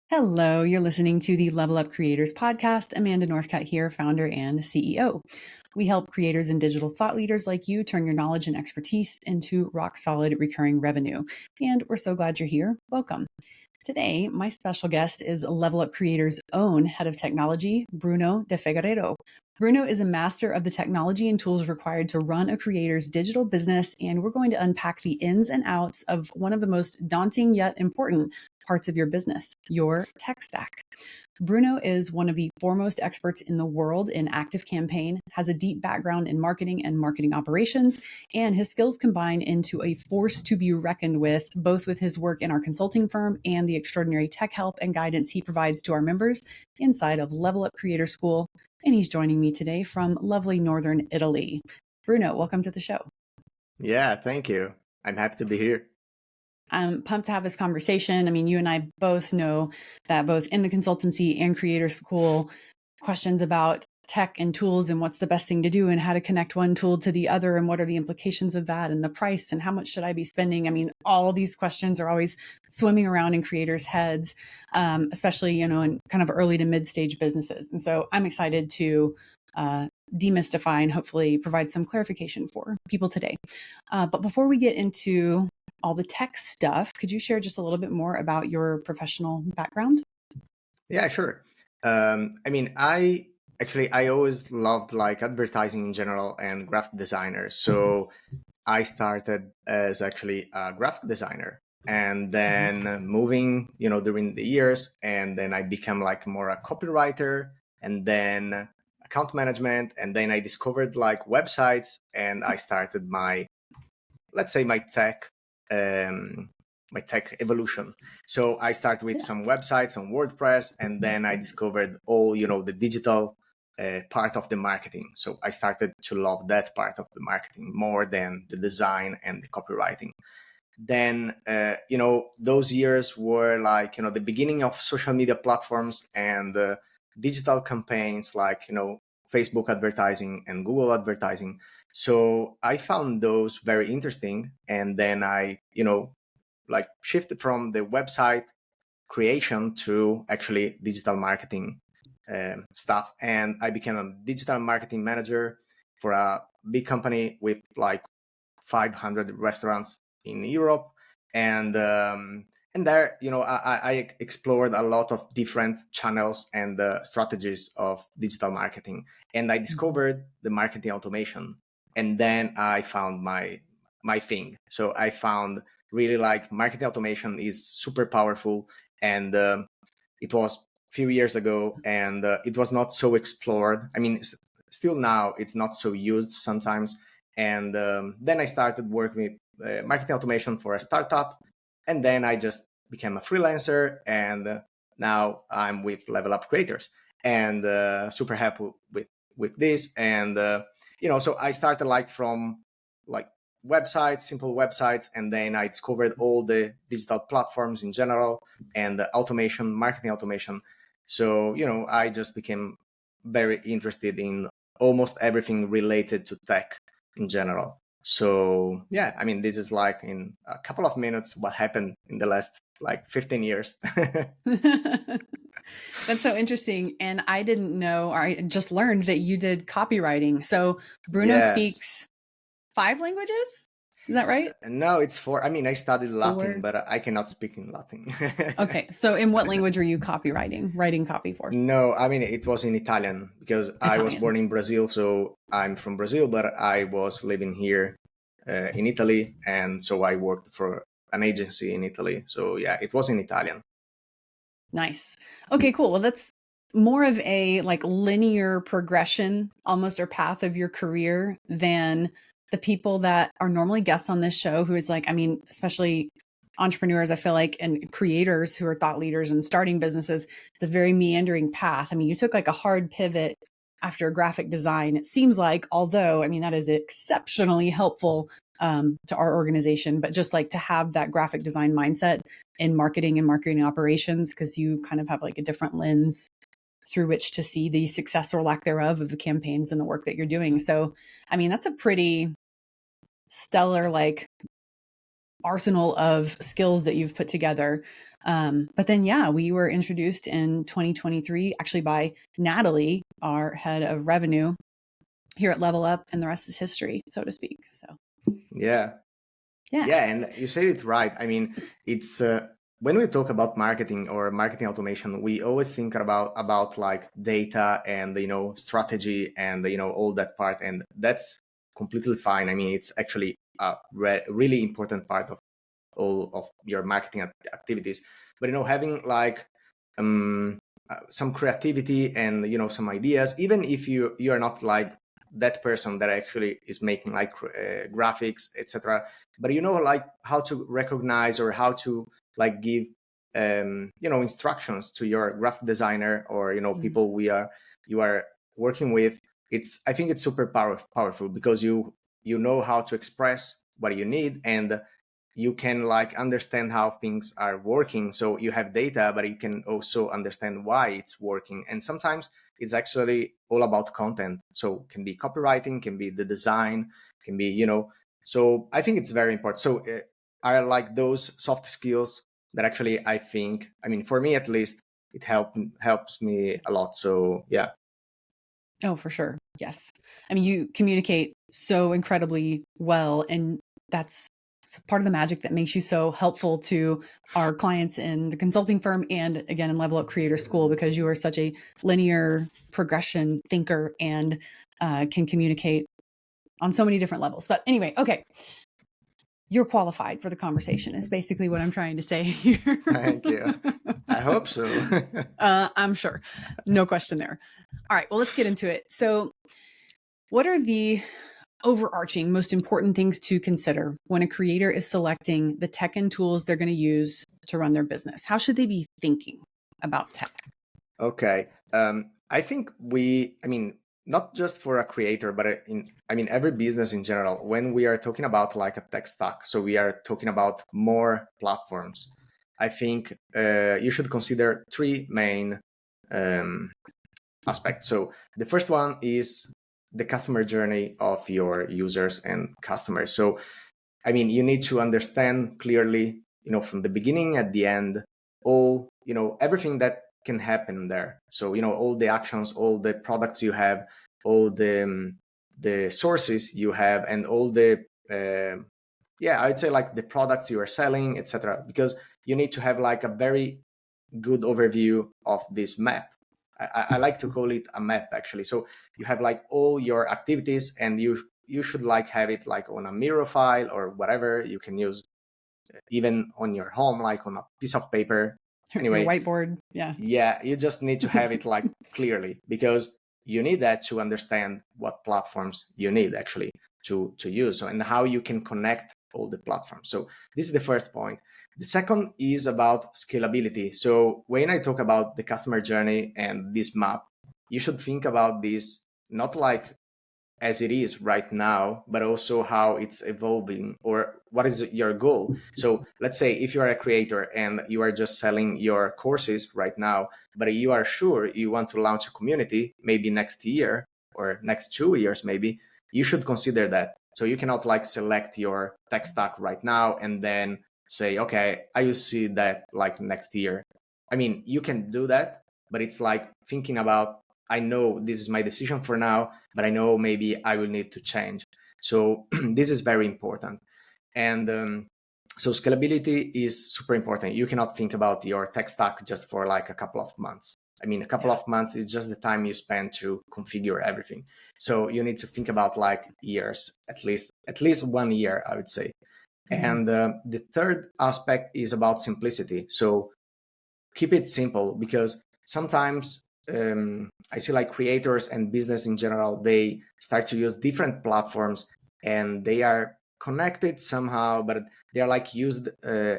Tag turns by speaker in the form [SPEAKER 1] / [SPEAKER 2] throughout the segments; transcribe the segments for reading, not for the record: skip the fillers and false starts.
[SPEAKER 1] Hello, you're listening to the Level Up Creators podcast. Amanda Northcutt here, founder and CEO. We help creators and digital thought leaders like you turn your knowledge and expertise into rock solid recurring revenue. And we're so glad you're here. Welcome. Today, my special guest is Level Up Creators' own head of technology, Bruno De Figueredo. Bruno is a master of the technology and tools required to run a creator's digital business, and we're going to unpack the ins and outs of one of the most daunting yet important parts of your business, your tech stack. Bruno is one of the foremost experts in the world in ActiveCampaign, has a deep background in marketing and marketing operations, and his skills combine into a force to be reckoned with, both with his work in our consulting firm and the extraordinary tech help and guidance he provides to our members inside of Level Up Creator School. And he's joining me today from lovely Northern Italy. Bruno, welcome to the show.
[SPEAKER 2] Yeah, thank you. I'm happy to be here.
[SPEAKER 1] I'm pumped to have this conversation. I mean, you and I both know that both in the consultancy and creator school, questions about tech and tools and what's the best thing to do and how to connect one tool to the other and what are the implications of that and the price and how much should I be spending? I mean, all these questions are always swimming around in creators' heads, especially, in kind of early to mid-stage businesses. And so I'm excited to demystify and hopefully provide some clarification for people today. But before we get into all the tech stuff, could you share just a little bit more about your professional background?
[SPEAKER 2] Yeah, sure. I always loved advertising in general and graphic designer. So I started as actually a graphic designer and then moving, during the years, and then I became more a copywriter and then account management. And then I discovered websites and I started let's say my tech evolution. So I started with some websites on WordPress, and then I discovered all the digital part of the marketing. So I started to love that part of the marketing more than the design and the copywriting. Then those years were the beginning of social media platforms and digital campaigns Facebook advertising and Google advertising. So I found those very interesting. And then I, shifted from the website creation to actually digital marketing stuff. And I became a digital marketing manager for a big company with 500 restaurants in Europe. And there, I explored a lot of different channels and strategies of digital marketing. And I discovered the marketing automation. And then I found my thing. So I found really marketing automation is super powerful. And it was a few years ago, and it was not so explored. I mean, still now it's not so used sometimes. And then I started working with marketing automation for a startup. And then I just became a freelancer. And now I'm with Level Up Creators and super happy with this. And, so I started from websites, simple websites. And then I discovered all the digital platforms in general and automation, marketing automation. So, I just became very interested in almost everything related to tech in general. So yeah, I mean, this is in a couple of minutes what happened in the last 15 years.
[SPEAKER 1] That's so interesting. And I didn't know, or I just learned that you did copywriting. So Bruno speaks 5 languages? Is that right?
[SPEAKER 2] No, it's 4. I mean, I studied Latin, but I cannot speak in Latin.
[SPEAKER 1] Okay. So in what language were you writing copy for?
[SPEAKER 2] No, I mean, it was in Italian because I was born in Brazil. So I'm from Brazil, but I was living here in Italy. And so I worked for an agency in Italy. So yeah, it was in Italian.
[SPEAKER 1] Nice. Okay, cool. Well, that's more of a linear progression almost, or path of your career than the people that are normally guests on this show, who is especially entrepreneurs, I feel like, and creators who are thought leaders and starting businesses. It's a very meandering path. I mean, you took a hard pivot after graphic design, it seems like, although, that is exceptionally helpful to our organization, but just to have that graphic design mindset in marketing and marketing operations, because you kind of have a different lens through which to see the success or lack thereof of the campaigns and the work that you're doing. So, that's a pretty stellar, arsenal of skills that you've put together. But then, yeah, we were introduced in 2023, actually by Natalie, our head of revenue here at Level Up, and the rest is history, so to speak. So,
[SPEAKER 2] yeah.
[SPEAKER 1] yeah.
[SPEAKER 2] Yeah, and you said it right. I mean, it's when we talk about marketing or marketing automation, we always think about like data and strategy and all that part, and that's completely fine. I mean, it's actually a really important part of all of your marketing activities. But having like some creativity and some ideas, even if you are not like that person that actually is making like graphics, etc. But like how to recognize or how to like give instructions to your graphic designer or people you are working with. I think it's super powerful because you know how to express what you need, and you can like understand how things are working. So you have data, but you can also understand why it's working. And sometimes it's actually all about content. So it can be copywriting, can be the design, can be, so I think it's very important. So I like those soft skills that actually I think, I mean, for me at least, it helps me a lot. So yeah.
[SPEAKER 1] Oh, for sure. Yes. I mean, you communicate so incredibly well, and that's part of the magic that makes you so helpful to our clients in the consulting firm and again in Level Up Creator School, because you are such a linear progression thinker and can communicate on so many different levels. But anyway, okay. You're qualified for the conversation is basically what I'm trying to say here.
[SPEAKER 2] Thank you. I hope so.
[SPEAKER 1] I'm sure. No question there. All right, well, let's get into it. So what are the overarching most important things to consider when a creator is selecting the tech and tools they're going to use to run their business? How should they be thinking about tech?
[SPEAKER 2] Okay. I think not just for a creator, but every business in general, when we are talking about like a tech stack, so we are talking about more platforms, I think you should consider three main aspects. So the first one is the customer journey of your users and customers. So, I mean, you need to understand clearly, from the beginning at the end, all, everything that can happen there. So, all the actions, all the products you have, all the sources you have, and all the, I'd say like the products you are selling, etc. Because you need to have like a very good overview of this map. I like to call it a map actually. So you have like all your activities, and you should like have it like on a mirror file or whatever you can use, even on your home, like on a piece of paper. Anyway,
[SPEAKER 1] your whiteboard.
[SPEAKER 2] Yeah, you just need to have it like clearly, because you need that to understand what platforms you need actually to use, and how you can connect all the platforms. So this is the first point. The second is about scalability. So when I talk about the customer journey and this map, you should think about this not like as it is right now, but also how it's evolving, or what is your goal. So let's say if you are a creator and you are just selling your courses right now, but you are sure you want to launch a community maybe next year or next 2 years, maybe you should consider that. So you cannot like select your tech stack right now and then say, okay, I will see that like next year. I mean, you can do that, but it's like thinking about, I know this is my decision for now, but I know maybe I will need to change. So this is very important. And so scalability is super important. You cannot think about your tech stack just for like a couple of months. I mean, a couple of months is just the time you spend to configure everything. So you need to think about like years, at least 1 year, I would say. And the third aspect is about simplicity. So keep it simple, because sometimes I see like creators and business in general, they start to use different platforms and they are connected somehow, but they're like used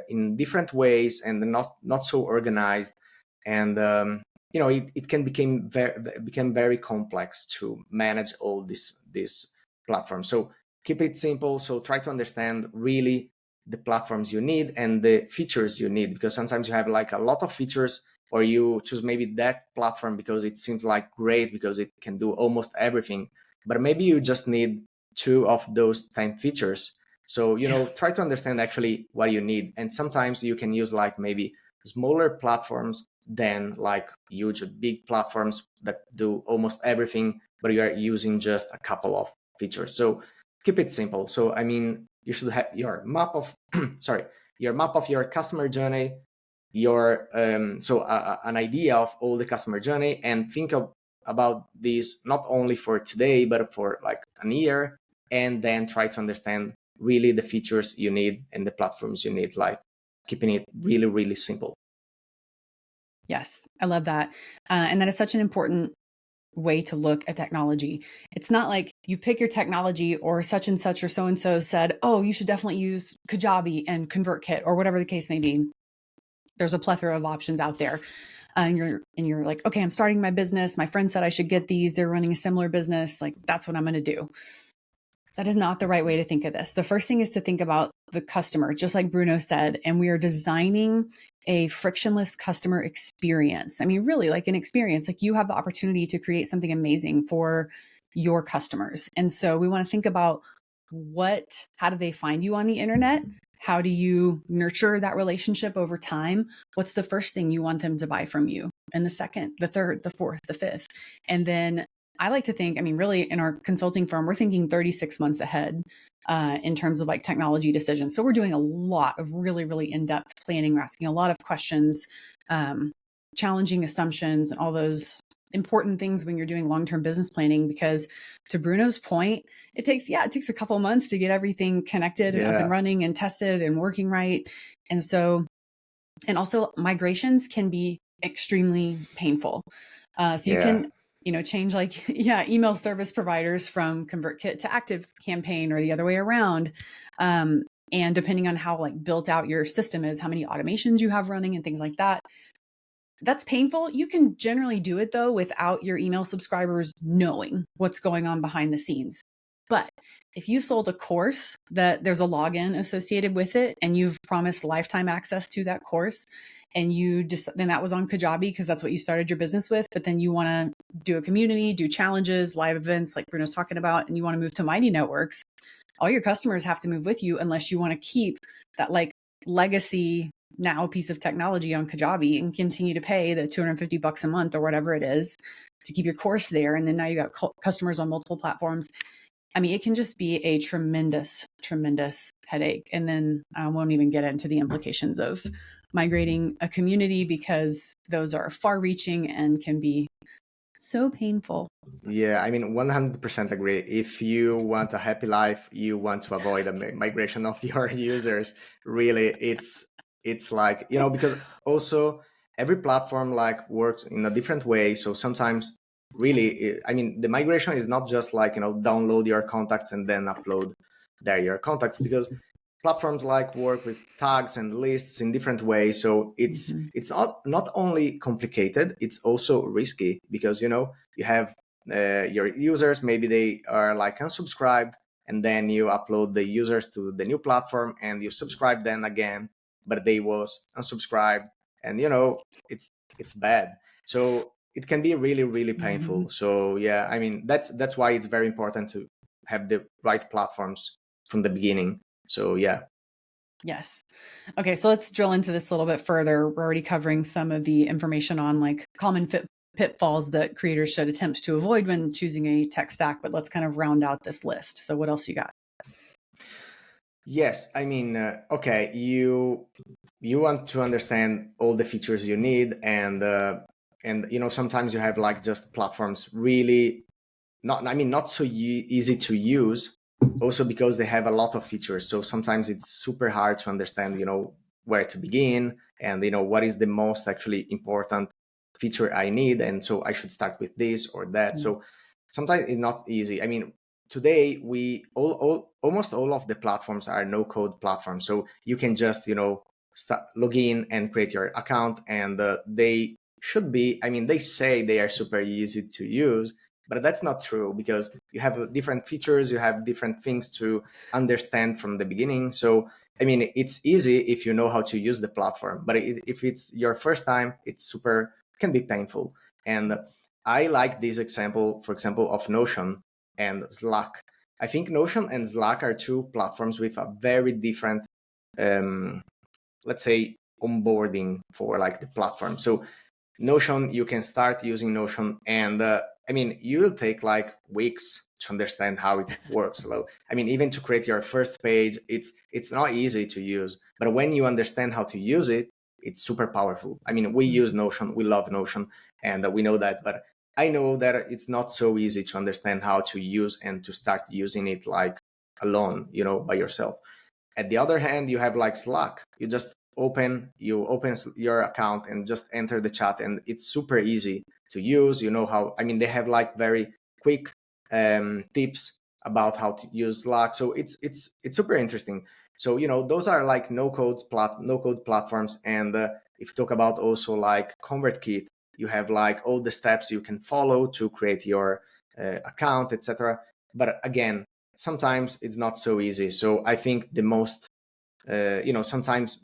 [SPEAKER 2] in different ways and not so organized. And it can become very complex to manage all these platforms. So keep it simple. So try to understand really the platforms you need and the features you need, because sometimes you have like a lot of features, or you choose maybe that platform because it seems like great because it can do almost everything, but maybe you just need 2 of those 10 features. So, try to understand actually what you need. And sometimes you can use like maybe smaller platforms than like huge, big platforms that do almost everything, but you are using just a couple of features. So keep it simple. So, I mean, you should have your map of, sorry, your map of your customer journey, your, an idea of all the customer journey, and think about this not only for today, but for like a year, and then try to understand really the features you need and the platforms you need, like keeping it really, really simple.
[SPEAKER 1] Yes, I love that. And that is such an important way to look at technology. It's not like you pick your technology or such and such or so and so said, oh, you should definitely use Kajabi and ConvertKit or whatever the case may be. There's a plethora of options out there. And you're like, okay, I'm starting my business. My friend said I should get these. They're running a similar business. Like, that's what I'm going to do. That is not the right way to think of this. The first thing is to think about the customer, just like Bruno said, and we are designing a frictionless customer experience. I mean, really like an experience, like you have the opportunity to create something amazing for your customers. And so we want to think about how do they find you on the internet? How do you nurture that relationship over time? What's the first thing you want them to buy from you? And the second, the third, the fourth, the fifth. And then I like to think, I mean, really in our consulting firm, we're thinking 36 months ahead in terms of like technology decisions. So we're doing a lot of really, really in-depth planning. We're asking a lot of questions, challenging assumptions, and all those important things when you're doing long-term business planning, because to Bruno's point, it takes a couple of months to get everything connected and up and running and tested and working right. And so, and also migrations can be extremely painful. So you can, change like, email service providers from ConvertKit to ActiveCampaign or the other way around. And depending on how like built out your system is, how many automations you have running and things like that, that's painful. You can generally do it though without your email subscribers knowing what's going on behind the scenes. But if you sold a course that there's a login associated with it and you've promised lifetime access to that course, and then that was on Kajabi because that's what you started your business with, but then you want to do a community, do challenges, live events like Bruno's talking about, and you want to move to Mighty Networks, all your customers have to move with you unless you want to keep that like legacy now piece of technology on Kajabi and continue to pay the $250 a month or whatever it is to keep your course there. And then now you got customers on multiple platforms. I mean, it can just be a tremendous, tremendous headache. And then I won't even get into the implications of migrating a community, because those are far reaching and can be so painful.
[SPEAKER 2] Yeah, I mean, 100% agree. If you want a happy life, you want to avoid a migration of your users. Really, it's like, because also every platform like works in a different way. So sometimes really, I mean, the migration is not just like, download your contacts and then upload there your contacts, because platforms like work with tags and lists in different ways. So it's not only complicated, it's also risky, because you have your users, maybe they are like unsubscribed, and then you upload the users to the new platform and you subscribe them again, but they was unsubscribed, and it's bad. So it can be really, really painful. So yeah, I mean, that's why it's very important to have the right platforms from the beginning. So yeah.
[SPEAKER 1] Yes. Okay, so let's drill into this a little bit further. We're already covering some of the information on like common pitfalls that creators should attempt to avoid when choosing a tech stack, but let's kind of round out this list. So what else you got?
[SPEAKER 2] Yes, I mean, okay, you want to understand all the features you need, and sometimes you have like just platforms really not so easy to use, also because they have a lot of features. So sometimes it's super hard to understand, where to begin, and what is the most actually important feature I need, and so I should start with this or that. So sometimes it's not easy. I mean, today we almost all of the platforms are no code platforms, so you can just log in and create your account, and they should be, I mean, they say they are super easy to use, but that's not true, because you have different features, you have different things to understand from the beginning. So I mean, it's easy if you know how to use the platform, but if it's your first time, it's can be painful. And I like this example, for example, of Notion and Slack. I think Notion and Slack are two platforms with a very different, let's say, onboarding for like the platform. So Notion, you can start using Notion, and I mean, you'll take like weeks to understand how it works. So, I mean, even to create your first page, it's not easy to use. But when you understand how to use it, it's super powerful. I mean, we use Notion, we love Notion, and we know that. But I know that it's not so easy to understand how to use and to start using it like alone, by yourself. At the other hand, you have like Slack. You open your account and just enter the chat, and it's super easy to use. You know how, I mean, they have like very quick tips about how to use Slack. So it's super interesting. So those are like no code platforms. And if you talk about also like ConvertKit, you have like all the steps you can follow to create your account, etc. But again, sometimes it's not so easy. So I think the most, sometimes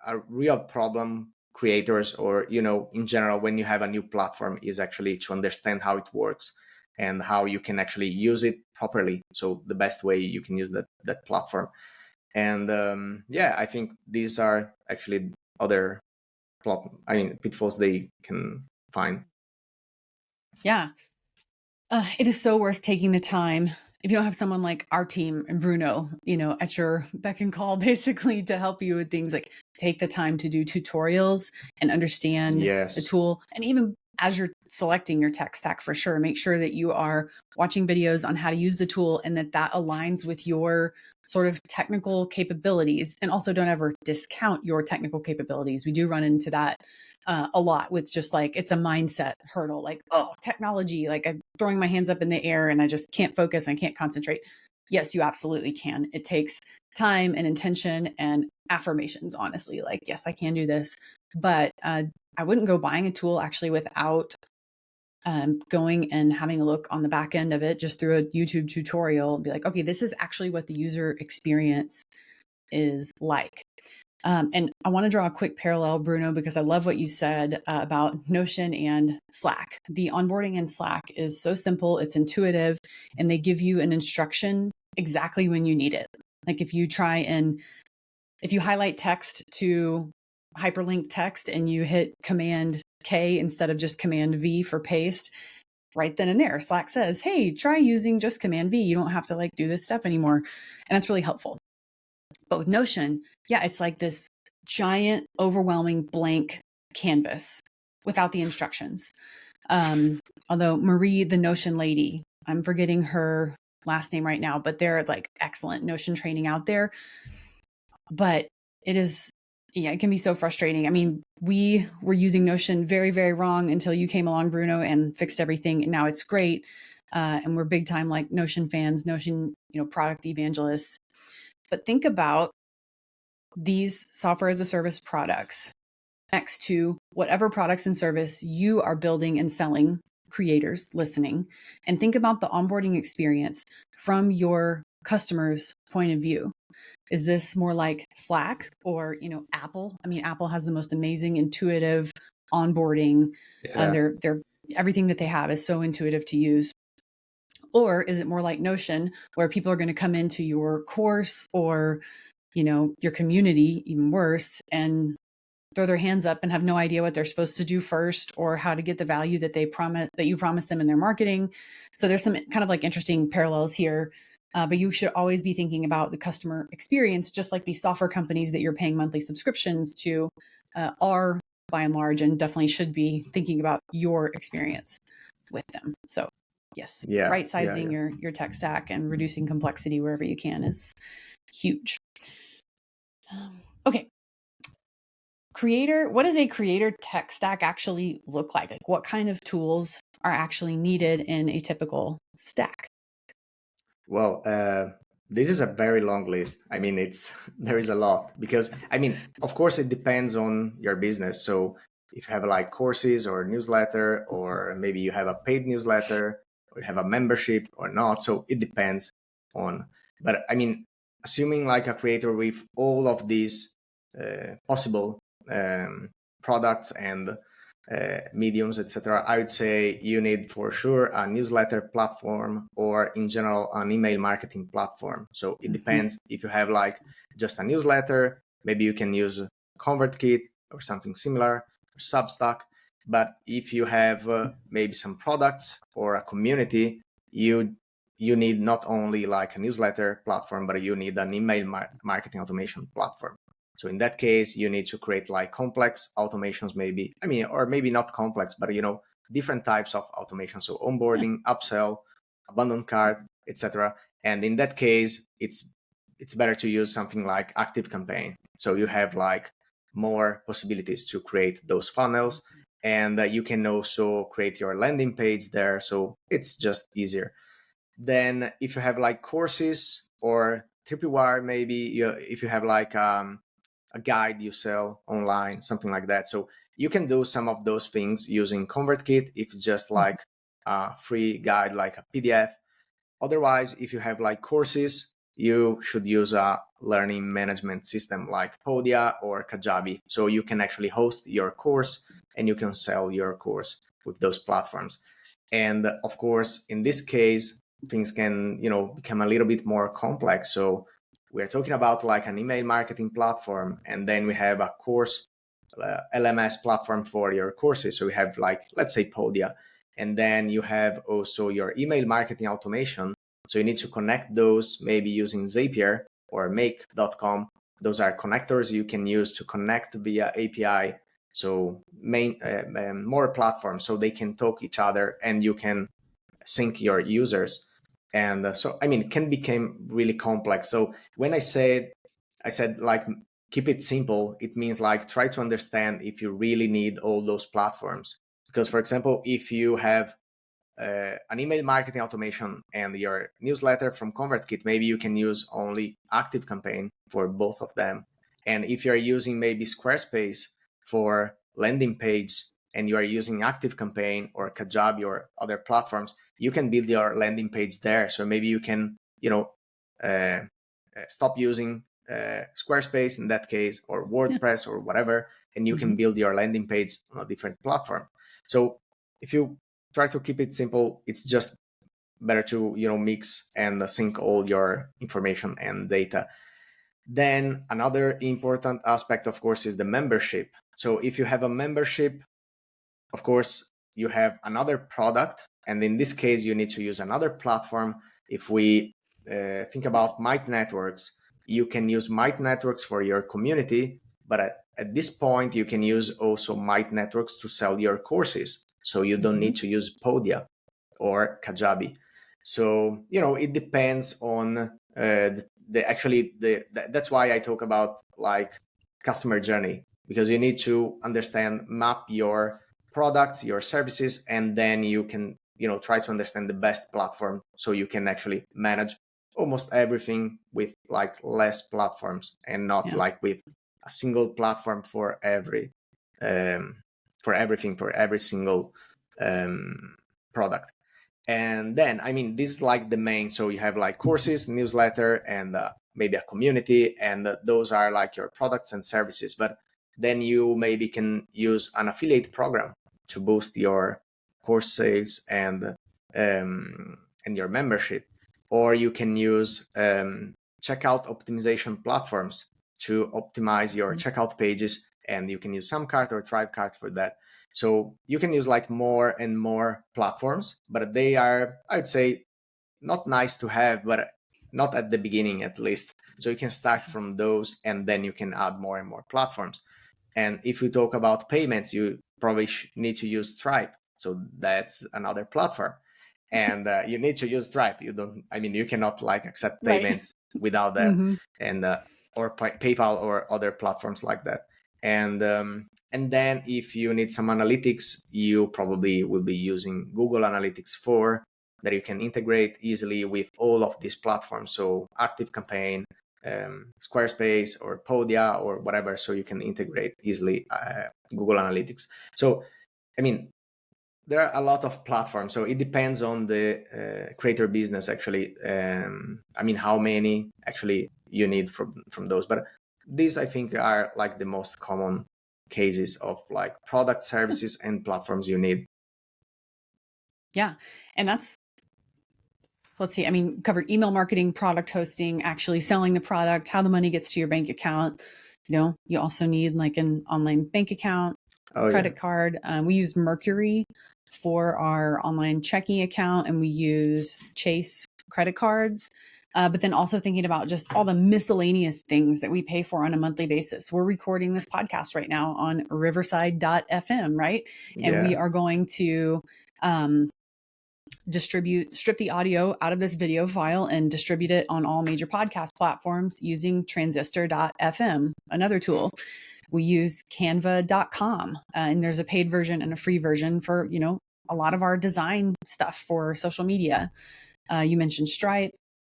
[SPEAKER 2] a real problem creators, or, in general, when you have a new platform, is actually to understand how it works and how you can actually use it properly. So the best way you can use that platform. And yeah, I think these are actually other pitfalls they can find.
[SPEAKER 1] Yeah. It is so worth taking the time. If you don't have someone like our team and Bruno, at your beck and call, basically, to help you with things, like take the time to do tutorials and understand the
[SPEAKER 2] Yes.
[SPEAKER 1] tool. And even as you're selecting your tech stack, for sure, make sure that you are watching videos on how to use the tool and that aligns with your sort of technical capabilities. And also, don't ever discount your technical capabilities. We do run into that a lot with just like, it's a mindset hurdle, like, oh, technology, like I'm throwing my hands up in the air and I just can't focus and I can't concentrate. Yes, you absolutely can. It takes time and intention and affirmations, honestly. Like, yes, I can do this. But I wouldn't go buying a tool actually without going and having a look on the back end of it, just through a YouTube tutorial, and be like, okay, this is actually what the user experience is like. And I want to draw a quick parallel, Bruno, because I love what you said about Notion and Slack. The onboarding in Slack is so simple, it's intuitive, and they give you an instruction exactly when you need it. Like if you highlight text to hyperlink text and you hit Command K instead of just Command V for paste, right then and there, Slack says, hey, try using just Command V. You don't have to like do this step anymore. And that's really helpful. But with Notion, yeah, it's like this giant, overwhelming blank canvas without the instructions. Although Marie, the Notion lady, I'm forgetting her last name right now, but they're like excellent Notion training out there. But it can be so frustrating. I mean, we were using Notion very, very wrong until you came along, Bruno, and fixed everything. And now it's great. And we're big time like Notion fans, Notion, product evangelists. But think about these software as a service products next to whatever products and service you are building and selling, creators listening, and think about the onboarding experience from your customer's point of view. Is this more like Slack or, Apple? I mean, Apple has the most amazing intuitive onboarding.
[SPEAKER 2] Yeah.
[SPEAKER 1] They're everything that they have is so intuitive to use. Or is it more like Notion, where people are going to come into your course or, your community, even worse, and throw their hands up and have no idea what they're supposed to do first or how to get the value that you promise them in their marketing. So there's some kind of like interesting parallels here. But you should always be thinking about the customer experience, just like these software companies that you're paying monthly subscriptions to are, by and large, and definitely should be thinking about your experience with them. So yes,
[SPEAKER 2] Yeah.
[SPEAKER 1] right sizing
[SPEAKER 2] Yeah.
[SPEAKER 1] your tech stack and reducing complexity wherever you can is huge. Okay. What does a creator tech stack actually look like? Like what kind of tools are actually needed in a typical stack?
[SPEAKER 2] Well, this is a very long list. I mean, there is a lot, because I mean, of course, it depends on your business. So if you have like courses or newsletter, or maybe you have a paid newsletter, or you have a membership or not. So it depends on. But I mean, assuming like a creator with all of these possible products and mediums, etc., I would say you need for sure a newsletter platform, or in general an email marketing platform. So it depends. If you have like just a newsletter, maybe you can use ConvertKit or something similar, or Substack. But if you have maybe some products or a community, you need not only like a newsletter platform, but you need an email marketing automation platform. So in that case, you need to create like complex automations, maybe, I mean, or maybe not complex, but, different types of automation. So onboarding, upsell, abandoned cart, etc. And in that case, it's better to use something like ActiveCampaign. So you have like more possibilities to create those funnels, and you can also create your landing page there. So it's just easier. Then if you have like courses or tripwire, maybe if you have like a guide you sell online, something like that. So you can do some of those things using ConvertKit if it's just like a free guide, like a PDF. Otherwise, if you have like courses, you should use a learning management system like Podia or Kajabi. So you can actually host your course and you can sell your course with those platforms. And of course, in this case, things can, become a little bit more complex. So we're talking about like an email marketing platform, and then we have a course LMS platform for your courses. So we have like, let's say Podia, and then you have also your email marketing automation. So you need to connect those maybe using Zapier or make.com. Those are connectors you can use to connect via API. So more platforms, so they can talk each other and you can sync your users. And so, I mean, it can become really complex. So when I said like, keep it simple, it means like try to understand if you really need all those platforms. Because for example, if you have an email marketing automation and your newsletter from ConvertKit, maybe you can use only ActiveCampaign for both of them. And if you're using maybe Squarespace for landing page and you are using ActiveCampaign or Kajabi or other platforms, you can build your landing page there. So maybe you can, stop using Squarespace in that case, or WordPress or whatever, and you can build your landing page on a different platform. So if you try to keep it simple, it's just better to mix and sync all your information and data. Then another important aspect, of course, is the membership. So if you have a membership, of course, you have another product, and in this case, you need to use another platform. If we think about Might Networks, you can use Might Networks for your community, but at this point, you can use also Might Networks to sell your courses. So you don't need to use Podia or Kajabi. So, it depends on that's why I talk about like customer journey, because you need to map your products, your services, and then you can, try to understand the best platform so you can actually manage almost everything with like less platforms, and not like with a single platform for everything, for every single product. And then, I mean, this is like the main. So you have like courses, newsletter, and maybe a community, and those are like your products and services. But then you maybe can use an affiliate program to boost your course sales and your membership, or you can use checkout optimization platforms to optimize your checkout pages, and you can use Samcart or Thrivecart for that. So you can use like more and more platforms, but they are, I'd say, not nice to have, but not at the beginning at least. So you can start from those, and then you can add more and more platforms. And if we talk about payments, you probably need to use Stripe. So that's another platform. And you need to use Stripe. You cannot like accept payments without that. And or PayPal or other platforms like that. And then if you need some analytics, you probably will be using Google Analytics 4, that you can integrate easily with all of these platforms. So ActiveCampaign, Squarespace or Podia or whatever, so you can integrate easily Google Analytics. So, there are a lot of platforms. So it depends on the creator business, actually. How many actually you need from those. But these, I think, are like the most common cases of like product, services, and platforms you need.
[SPEAKER 1] Yeah. And that's, let's see, I mean, covered email marketing, product hosting, actually selling the product, how the money gets to your bank account. You know, you also need like an online bank account, credit card. We use Mercury for our online checking account, and we use Chase credit cards. But then also thinking about just all the miscellaneous things that we pay for on a monthly basis. We're recording this podcast right now on riverside.fm, right? And we are going to strip the audio out of this video file and distribute it on all major podcast platforms using transistor.fm, another tool. We use canva.com, and there's a paid version and a free version for, you know, a lot of our design stuff for social media. You mentioned Stripe.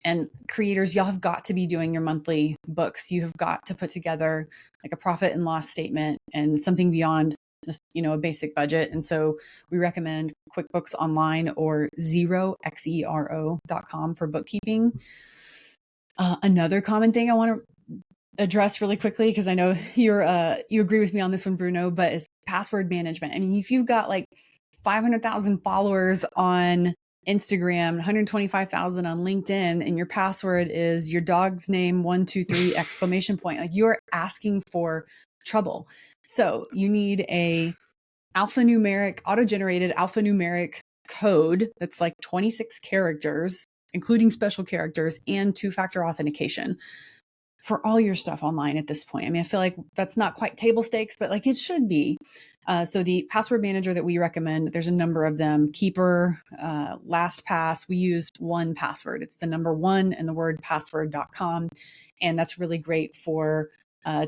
[SPEAKER 1] And creators, y'all have got to be doing your monthly books. You have got to put together like a profit and loss statement and something beyond just, you know, a basic budget. And so we recommend QuickBooks Online or xero.com for bookkeeping. Another common thing I want to address really quickly, because I know you agree with me on this one, Bruno, but is password management. I mean, if you've got like 500,000 followers on Instagram, 125,000 on LinkedIn, and your password is your dog's name 123 exclamation point, like you're asking for trouble. So you need a auto-generated alphanumeric code that's like 26 characters, including special characters, and two-factor authentication for all your stuff online at this point. I mean, I feel like that's not quite table stakes, but like it should be. So the password manager that we recommend, there's a number of them. Keeper, LastPass. We use 1Password. It's the number 1 and the word password.com. And that's really great for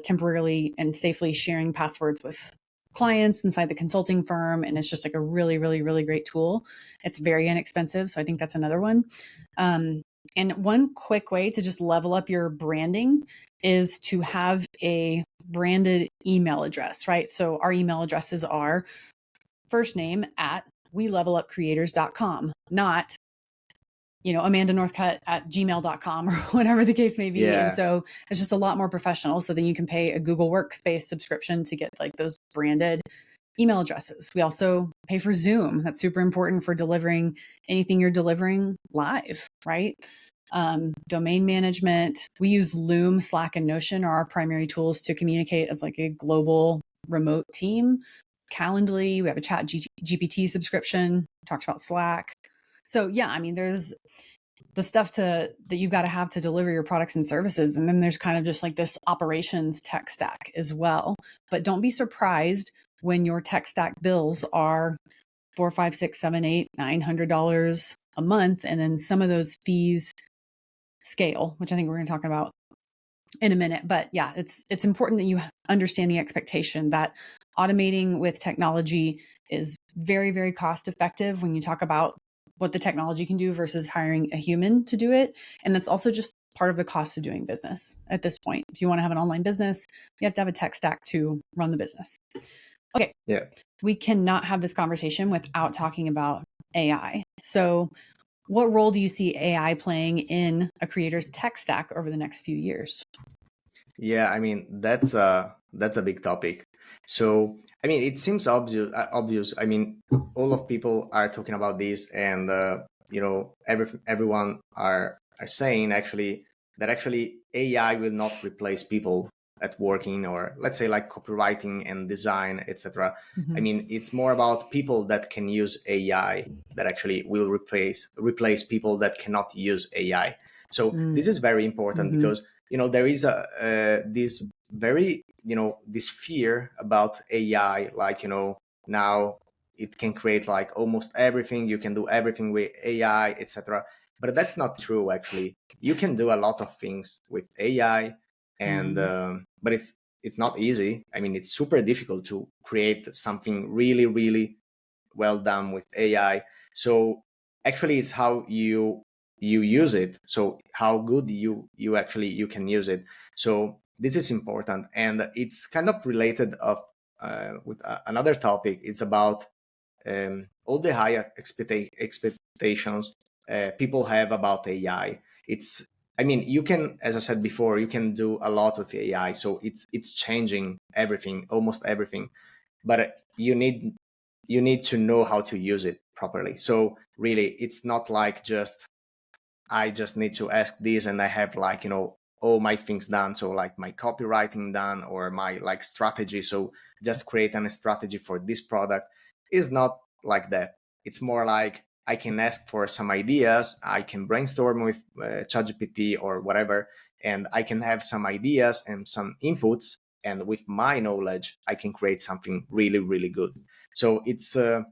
[SPEAKER 1] temporarily and safely sharing passwords with clients inside the consulting firm. And it's just like a really, really, really great tool. It's very inexpensive. So I think that's another one. And one quick way to just level up your branding is to have a branded email address, right? So our email addresses are first name at welevelupcreators.com, not, you know, Amanda Northcutt at gmail.com or whatever the case may be. And so it's just a lot more professional. So then you can pay a Google Workspace subscription to get like those branded email addresses. We also pay for Zoom. That's super important for delivering anything you're delivering live, right? Domain management. We use Loom, Slack, and Notion are our primary tools to communicate as like a global remote team. Calendly, we have a chat GPT subscription, talked about Slack. So yeah, I mean, there's the stuff that you've got to have to deliver your products and services. And then there's kind of just like this operations tech stack as well. But don't be surprised when your tech stack bills are $400, $500, $600, $700, $900 a month. And then some of those fees scale, which I think we're going to talk about in a minute. But yeah, it's important that you understand the expectation that automating with technology is very, very cost effective when you talk about what the technology can do versus hiring a human to do it. And that's also just part of the cost of doing business at this point. If you want to have an online business, you have to have a tech stack to run the business. Okay.
[SPEAKER 2] Yeah.
[SPEAKER 1] We cannot have this conversation without talking about AI. So what role do you see AI playing in a creator's tech stack over the next few years?
[SPEAKER 2] Yeah, I mean, that's a big topic. So, I mean, it seems obvious. I mean, all of people are talking about this, and you know, everyone are saying actually that actually AI will not replace people at working, or let's say like copywriting and design, etc. I mean, it's more about people that can use AI that actually will replace people that cannot use AI. So this is very important because, you know, there is this very, you know, this fear about AI, like, you know, now it can create like almost everything, you can do everything with AI, etc. But that's not true. Actually, you can do a lot of things with AI, and but it's not easy. I mean, it's super difficult to create something really, really well done with AI. So actually, it's how you use it. So how good you can use it. So this is important, and it's kind of related with another topic. It's about all the high expectations people have about AI. It's I mean, you can, as I said before, you can do a lot with AI. So it's changing everything, almost everything. But you need to know how to use it properly. So really, it's not like just I just need to ask this and I have like, you know, all my things done. So like my copywriting done or my like strategy. So just create a strategy for this product is not like that. It's more like I can ask for some ideas. I can brainstorm with ChatGPT or whatever, and I can have some ideas and some inputs. And with my knowledge, I can create something really, really good. So it's a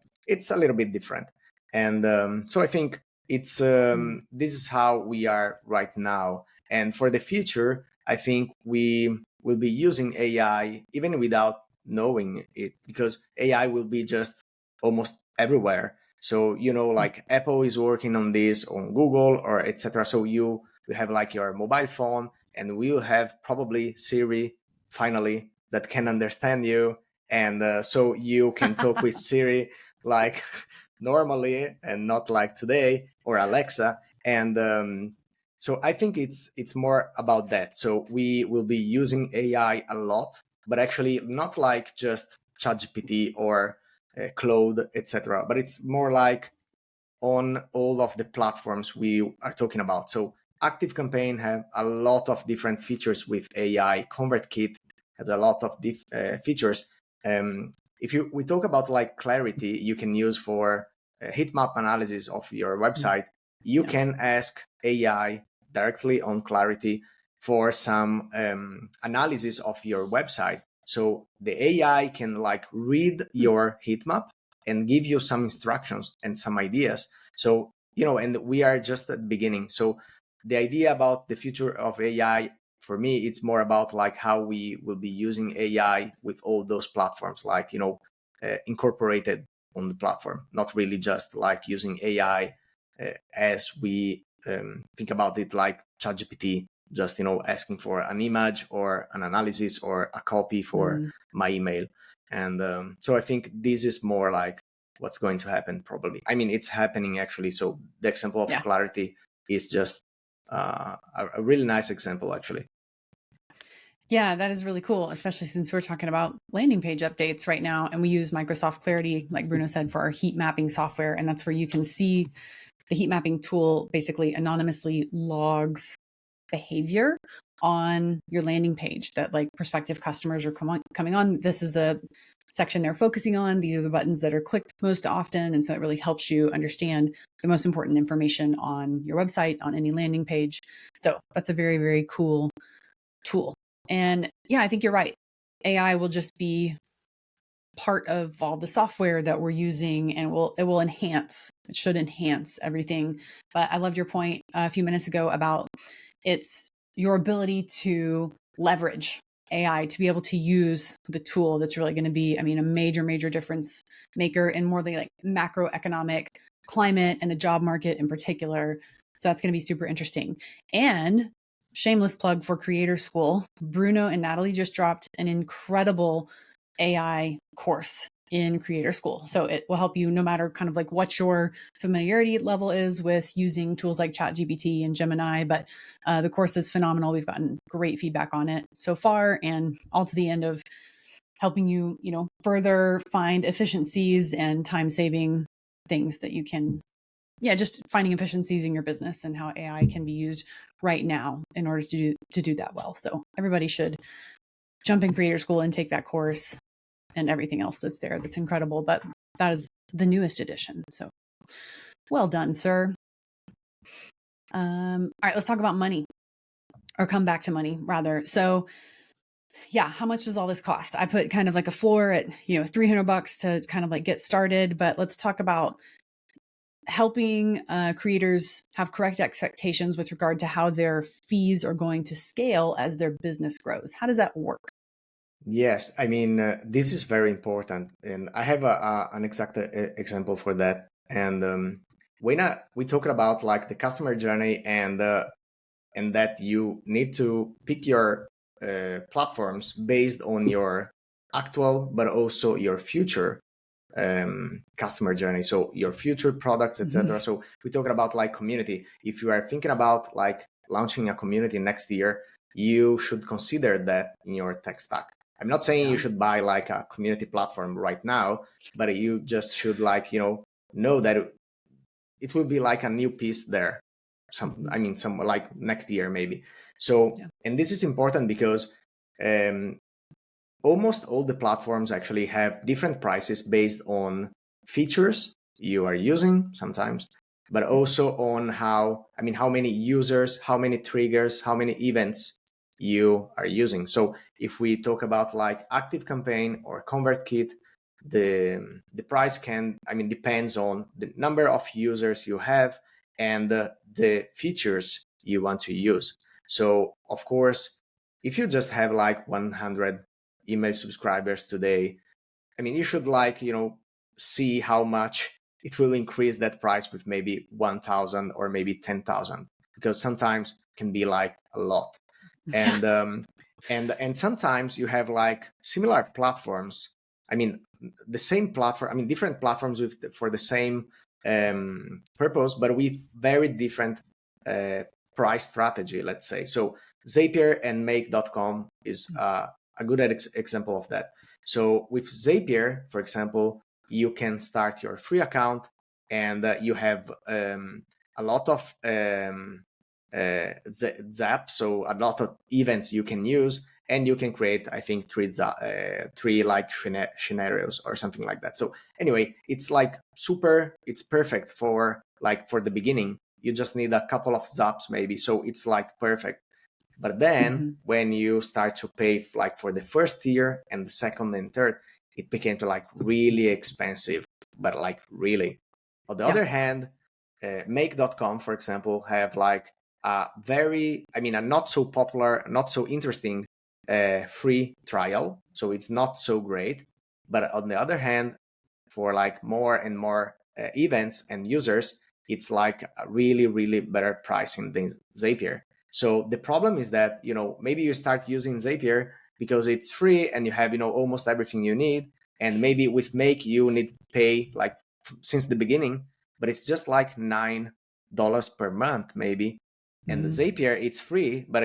[SPEAKER 2] little bit different. And so I think it's this is how we are right now, and for the future I think we will be using AI even without knowing it, because AI will be just almost everywhere. So you know, like Apple is working on this on Google or etc. So you have like your mobile phone, and we'll have probably Siri finally that can understand you, and so you can talk with Siri like normally and not like today, or Alexa. And so I think it's more about that. So we will be using AI a lot, but actually not like just ChatGPT or Claude, etc. But it's more like on all of the platforms we are talking about. So ActiveCampaign have a lot of different features with AI. ConvertKit has a lot of features. If we talk about like Clarity, you can use for heat map analysis of your website. You can ask AI directly on Clarity for some analysis of your website. So the AI can like read your heat map and give you some instructions and some ideas. So, you know, and we are just at the beginning. So the idea about the future of AI, for me, it's more about like how we will be using AI with all those platforms, like, you know, incorporated on the platform, not really just like using AI as we think about it, like ChatGPT, just, you know, asking for an image or an analysis or a copy for my email. And so I think this is more like what's going to happen probably. I mean, it's happening actually. So the example of Clarity is just a really nice example actually.
[SPEAKER 1] Yeah, that is really cool, especially since we're talking about landing page updates right now. And we use Microsoft Clarity, like Bruno said, for our heat mapping software. And that's where you can see the heat mapping tool basically anonymously logs behavior on your landing page that like prospective customers are coming on. This is the section they're focusing on. These are the buttons that are clicked most often. And so it really helps you understand the most important information on your website, on any landing page. So that's a very, very cool tool. And yeah, I think you're right. AI will just be part of all the software that we're using, and it should enhance everything. But I loved your point a few minutes ago about it's your ability to leverage AI to be able to use the tool that's really going to be, I mean, a major, major difference maker in more the like macroeconomic climate and the job market in particular. So that's going to be super interesting. And shameless plug for Creator School, Bruno and Natalie just dropped an incredible AI course in Creator School. So it will help you no matter kind of like what your familiarity level is with using tools like ChatGPT and Gemini. But the course is phenomenal. We've gotten great feedback on it so far, and all to the end of helping you, you know, further find efficiencies and time saving things that you can, just finding efficiencies in your business and how AI can be used right now in order to do that well. So everybody should jump in Creator School and take that course and everything else that's there. That's incredible. But that is the newest edition. So well done, sir. All right, let's talk about money, or come back to money rather. So yeah, how much does all this cost? I put kind of like a floor at, you know, $300 to kind of like get started, but let's talk about helping creators have correct expectations with regard to how their fees are going to scale as their business grows. How does that work?
[SPEAKER 2] Yes, I mean, this is very important. And I have an exact example for that. And when we talk about like the customer journey and that you need to pick your platforms based on your actual, but also your future customer journey. So your future products, etc. So we're talking about like community. If you are thinking about like launching a community next year, you should consider that in your tech stack. I'm not saying you should buy like a community platform right now, but you just should like, know that it will be like a new piece there. Some like next year maybe. So, and this is important because almost all the platforms actually have different prices based on features you are using sometimes, but also on how many users, how many triggers, how many events you are using. So if we talk about like ActiveCampaign or ConvertKit, the price depends on the number of users you have and the features you want to use. So of course, if you just have like 100 email subscribers today, you should like, see how much it will increase that price with maybe 1,000 or maybe 10,000, because sometimes it can be like a lot. And and sometimes you have like similar platforms. The same platform, different platforms for the same purpose, but with very different price strategy, let's say. So Zapier and Make.com is a good example of that. So with Zapier, for example, you can start your free account and you have a lot of zaps, so a lot of events you can use, and you can create, I think, three like scenarios or something like that. So anyway, it's like it's perfect for the beginning. You just need a couple of zaps maybe, so it's like perfect. But then when you start to pay like for the first tier and the second and third, it became to like really expensive, but like really. On the other hand, Make.com, for example, have like a a not so popular, not so interesting free trial. So it's not so great. But on the other hand, for like more and more events and users, it's like a really, really better pricing than Zapier. So the problem is that, maybe you start using Zapier because it's free and you have, almost everything you need. And maybe with Make, you need to pay like since the beginning, but it's just like $9 per month, maybe. And the Zapier, it's free, but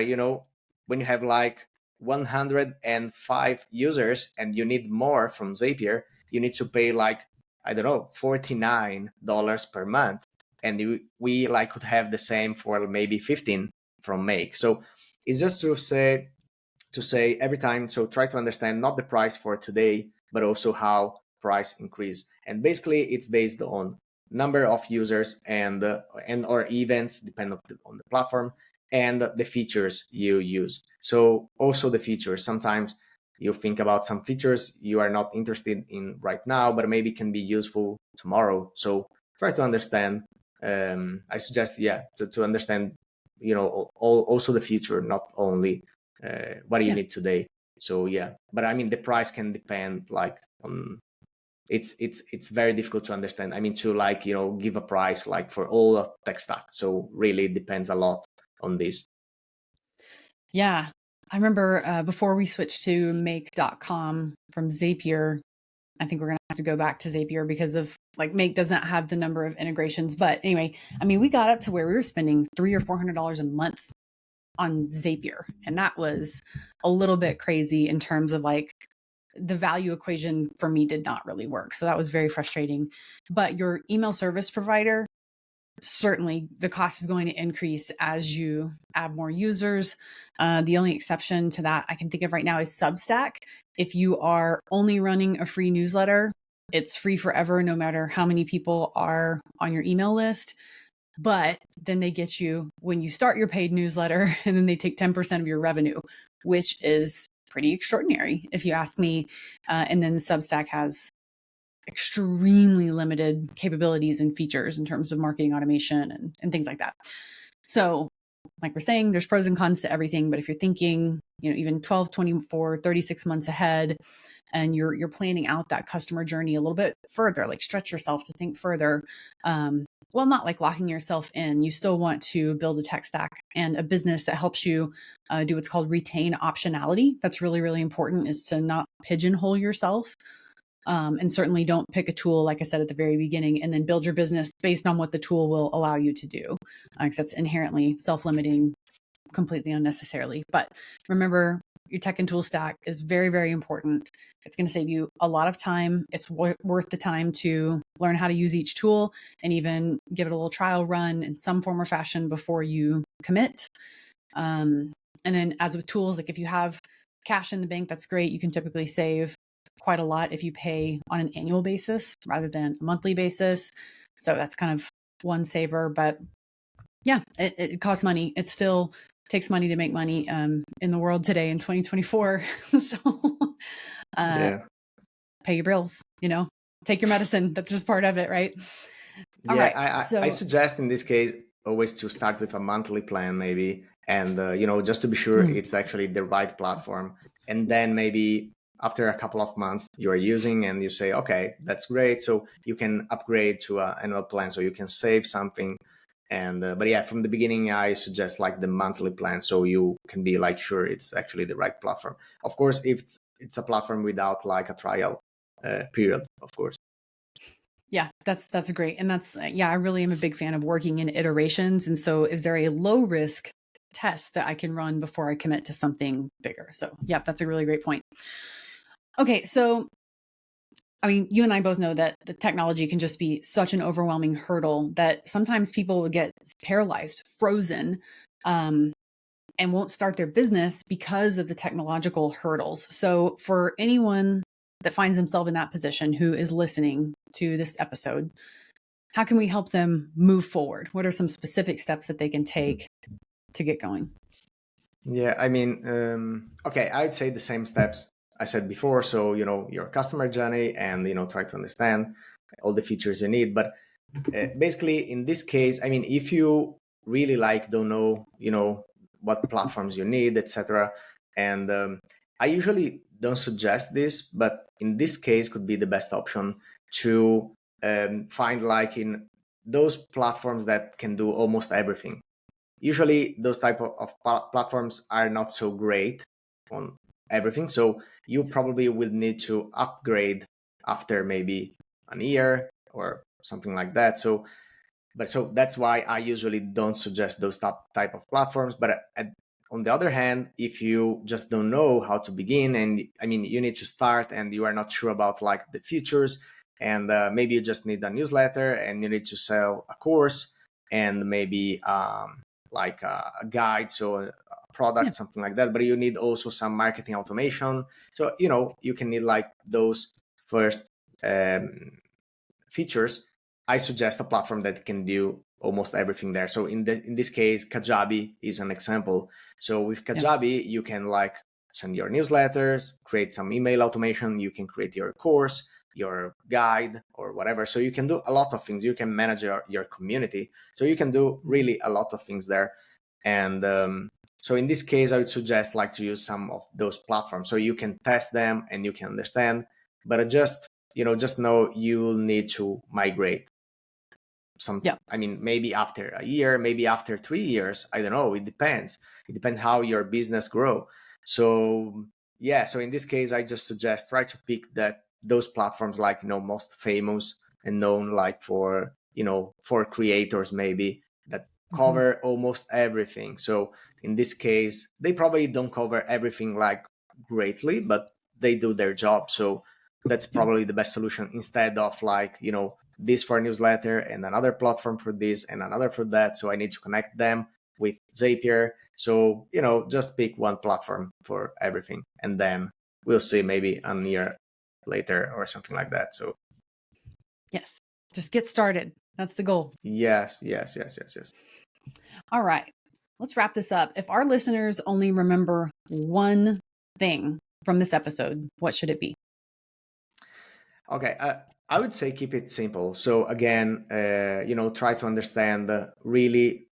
[SPEAKER 2] when you have like 105 users and you need more from Zapier, you need to pay like, I don't know, $49 per month. And we like could have the same for maybe 15 from Make. So it's just to say every time, so try to understand not the price for today, but also how price increase. And basically it's based on number of users and or events, depending on the platform, and the features you use. So also the features, sometimes you think about some features you are not interested in right now, but maybe can be useful tomorrow. So try to understand. I suggest, to understand, also the future, not only what you need today. So but the price can depend like on. It's very difficult to understand. To like give a price like for all of tech stack. So really it depends a lot on this.
[SPEAKER 1] Yeah. I remember before we switched to Make.com from Zapier, I think we're going to have to go back to Zapier because of like Make doesn't have the number of integrations. But anyway, we got up to where we were spending $300 or $400 a month on Zapier. And that was a little bit crazy in terms of like the value equation for me did not really work. So that was very frustrating. But your email service provider, certainly the cost is going to increase as you add more users. The only exception to that I can think of right now is Substack. If you are only running a free newsletter, it's free forever, no matter how many people are on your email list. But then they get you when you start your paid newsletter, and then they take 10% of your revenue, which is pretty extraordinary, if you ask me. And then Substack has extremely limited capabilities and features in terms of marketing automation and things like that. So like we're saying, there's pros and cons to everything. But if you're thinking, even 12, 24, 36 months ahead, and you're planning out that customer journey a little bit further, like stretch yourself to think further. Well, not like locking yourself in. You still want to build a tech stack and a business that helps you do what's called retain optionality. That's really, really important, is to not pigeonhole yourself. And certainly don't pick a tool, like I said at the very beginning, and then build your business based on what the tool will allow you to do. Because that's inherently self-limiting completely unnecessarily. But remember, your tech and tool stack is very, very important. It's going to save you a lot of time. It's worth the time to learn how to use each tool and even give it a little trial run in some form or fashion before you commit. And then as with tools, like if you have cash in the bank, that's great. You can typically save quite a lot if you pay on an annual basis rather than a monthly basis. So that's kind of one saver. But yeah, it costs money. It still takes money to make money in the world today in 2024. So pay your bills, take your medicine. That's just part of it, right? All right.
[SPEAKER 2] I suggest in this case always to start with a monthly plan maybe, and just to be sure it's actually the right platform. And then maybe after a couple of months you are using and you say, okay, that's great. So you can upgrade to an annual plan so you can save something. And but yeah, from the beginning I suggest like the monthly plan so you can be like sure it's actually the right platform. Of course, if it's a platform without like a trial period, of course.
[SPEAKER 1] Yeah, that's great. And I really am a big fan of working in iterations. And so is there a low risk test that I can run before I commit to something bigger? So yeah, that's a really great point. Okay. So, I mean, you and I both know that the technology can just be such an overwhelming hurdle that sometimes people will get paralyzed, frozen, and won't start their business because of the technological hurdles. So for anyone that finds themselves in that position who is listening to this episode, how can we help them move forward? What are some specific steps that they can take to get going?
[SPEAKER 2] Yeah, I mean, okay, I'd say the same steps I said before. So, your customer journey and, try to understand all the features you need. But basically, in this case, I mean, if you really don't know, what platforms you need, etc. And I usually don't suggest this, but in this case could be the best option to find in those platforms that can do almost everything. Usually those type of platforms are not so great on everything. So you probably will need to upgrade after maybe a year or something like that. So that's why I usually don't suggest those type of platforms. But on the other hand, if you just don't know how to begin, and I mean, you need to start and you are not sure about the features, and maybe you just need a newsletter and you need to sell a course and maybe a guide, so a product, something like that. But you need also some marketing automation. So, you can need those first features. I suggest a platform that can do almost everything there. So in this case, Kajabi is an example. So with Kajabi, you can send your newsletters, create some email automation. You can create your course, your guide, or whatever. So you can do a lot of things. You can manage your community. So you can do really a lot of things there. And so in this case, I would suggest to use some of those platforms so you can test them and you can understand. But just know you'll need to migrate something. I mean, maybe after a year, maybe after 3 years, I don't know. It depends how your business grow. So yeah, so in this case, I just suggest try to pick those platforms most famous and known for for creators maybe that cover almost everything. So in this case, they probably don't cover everything greatly, but they do their job. So that's probably the best solution instead of this for a newsletter and another platform for this and another for that. So I need to connect them with Zapier. So, just pick one platform for everything and then we'll see maybe a year later or something like that. So
[SPEAKER 1] yes, just get started. That's the goal.
[SPEAKER 2] Yes.
[SPEAKER 1] All right, let's wrap this up. If our listeners only remember one thing from this episode, what should it be?
[SPEAKER 2] Okay, I would say keep it simple. So again, try to understand really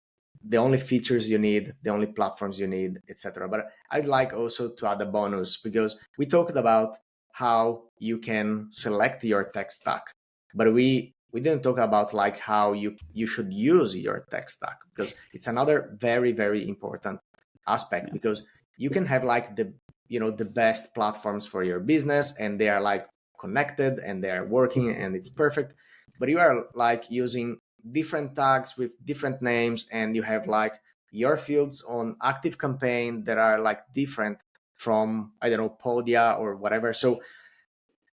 [SPEAKER 2] the only features you need, the only platforms you need, etc. But I'd like also to add a bonus because we talked about how you can select your tech stack, but we didn't talk about how you should use your tech stack, because it's another very, very important aspect. Because you can have the best platforms for your business and they are connected and they are working and it's perfect, but you are using different tags with different names and you have your fields on active campaign that are like different from, I don't know, Podia or whatever. So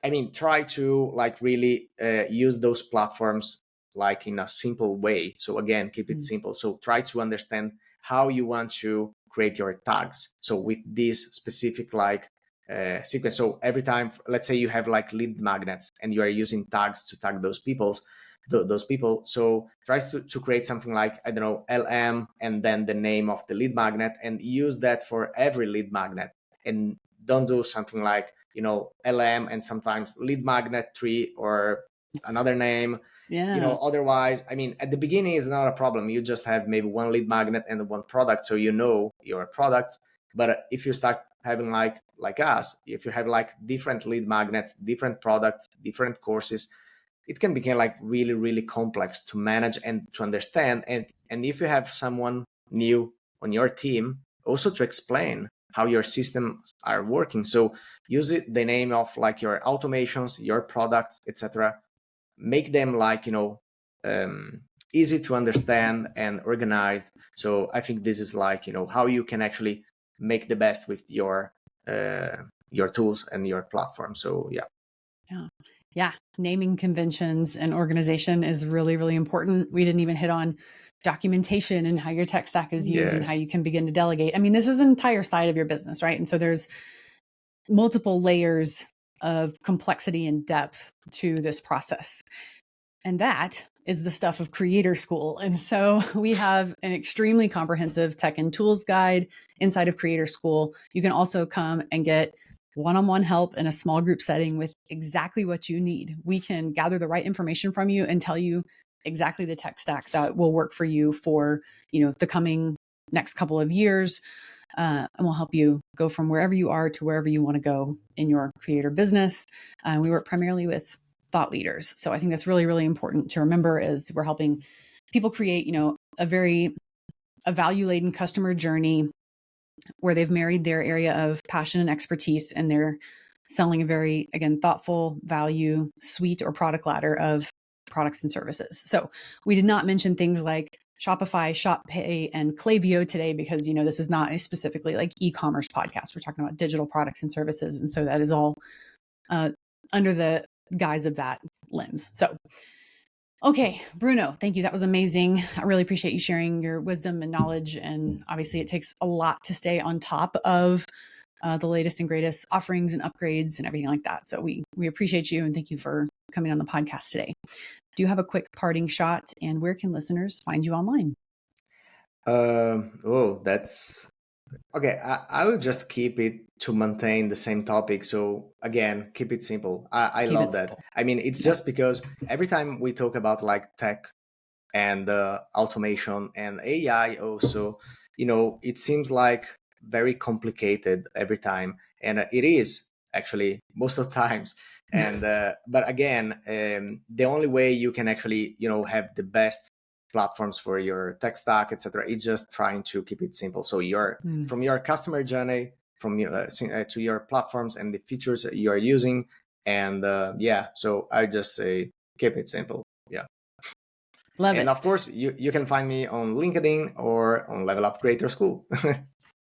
[SPEAKER 2] I mean, try to like really use those platforms like in a simple way. So again, keep it simple. So try to understand how you want to create your tags. So with this specific like sequence. So every time, let's say you have like lead magnets and you are using tags to tag those people. So try to create something like, I don't know, LM and then the name of the lead magnet, and use that for every lead magnet. And don't do something like, you know, LM and sometimes lead magnet 3 or another name.
[SPEAKER 1] Yeah.
[SPEAKER 2] You know, otherwise, I mean, at the beginning is not a problem. You just have maybe one lead magnet and one product, so you know your products. But if you start having like us, if you have like different lead magnets, different products, different courses, it can become like really, really complex to manage and to understand. And if you have someone new on your team, also to explain how your systems are working. So use it, the name of like your automations, your products, etc. Make them like, you know, easy to understand and organized. So I think this is like, you know, how you can actually make the best with your tools and your platform. So
[SPEAKER 1] Yeah. Naming conventions and organization is really, really important. We didn't even hit on documentation and how your tech stack is used and how you can begin to delegate. I mean, this is an entire side of your business, right? And so there's multiple layers of complexity and depth to this process. And that is the stuff of Creator School. And so we have an extremely comprehensive tech and tools guide inside of Creator School. You can also come and get one-on-one help in a small group setting with exactly what you need. We can gather the right information from you and tell you exactly the tech stack that will work for you for, you know, the coming next couple of years. And we'll help you go from wherever you are to wherever you want to go in your creator business. We work primarily with thought leaders. So I think that's really, really important to remember is we're helping people create, you know, a value-laden customer journey where they've married their area of passion and expertise, and they're selling a very, again, thoughtful value suite or product ladder of products and services. So we did not mention things like Shopify, ShopPay, and Klaviyo today because, you know, this is not a specifically like e-commerce podcast. We're talking about digital products and services. And so that is all under the guise of that lens. So, okay, Bruno, thank you. That was amazing. I really appreciate you sharing your wisdom and knowledge. And obviously it takes a lot to stay on top of the latest and greatest offerings and upgrades and everything like that. So we appreciate you and thank you for coming on the podcast today. Do you have a quick parting shot, and where can listeners find you online?
[SPEAKER 2] That's okay. I will just keep it to maintain the same topic. So again, keep it simple. I love that. Simple. I mean, it's just because every time we talk about like tech and automation and AI also, you know, it seems like very complicated every time. And it is actually most of the times. And but again, the only way you can actually, you know, have the best platforms for your tech stack, etc., is just trying to keep it simple. So you're from your customer journey, from your to your platforms and the features that you are using. And so I just say keep it simple. Yeah.
[SPEAKER 1] Love it.
[SPEAKER 2] And of course, you can find me on LinkedIn or on Level Up Creator School.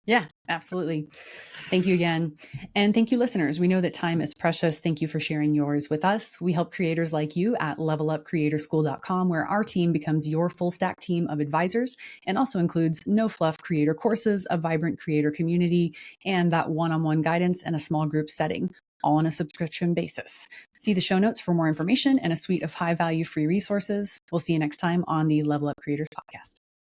[SPEAKER 1] Yeah, absolutely. Thank you again. And thank you, listeners. We know that time is precious. Thank you for sharing yours with us. We help creators like you at levelupcreatorschool.com, where our team becomes your full stack team of advisors and also includes no fluff creator courses, a vibrant creator community, and that one-on-one guidance and a small group setting, all on a subscription basis. See the show notes for more information and a suite of high value free resources. We'll see you next time on the Level Up Creators podcast.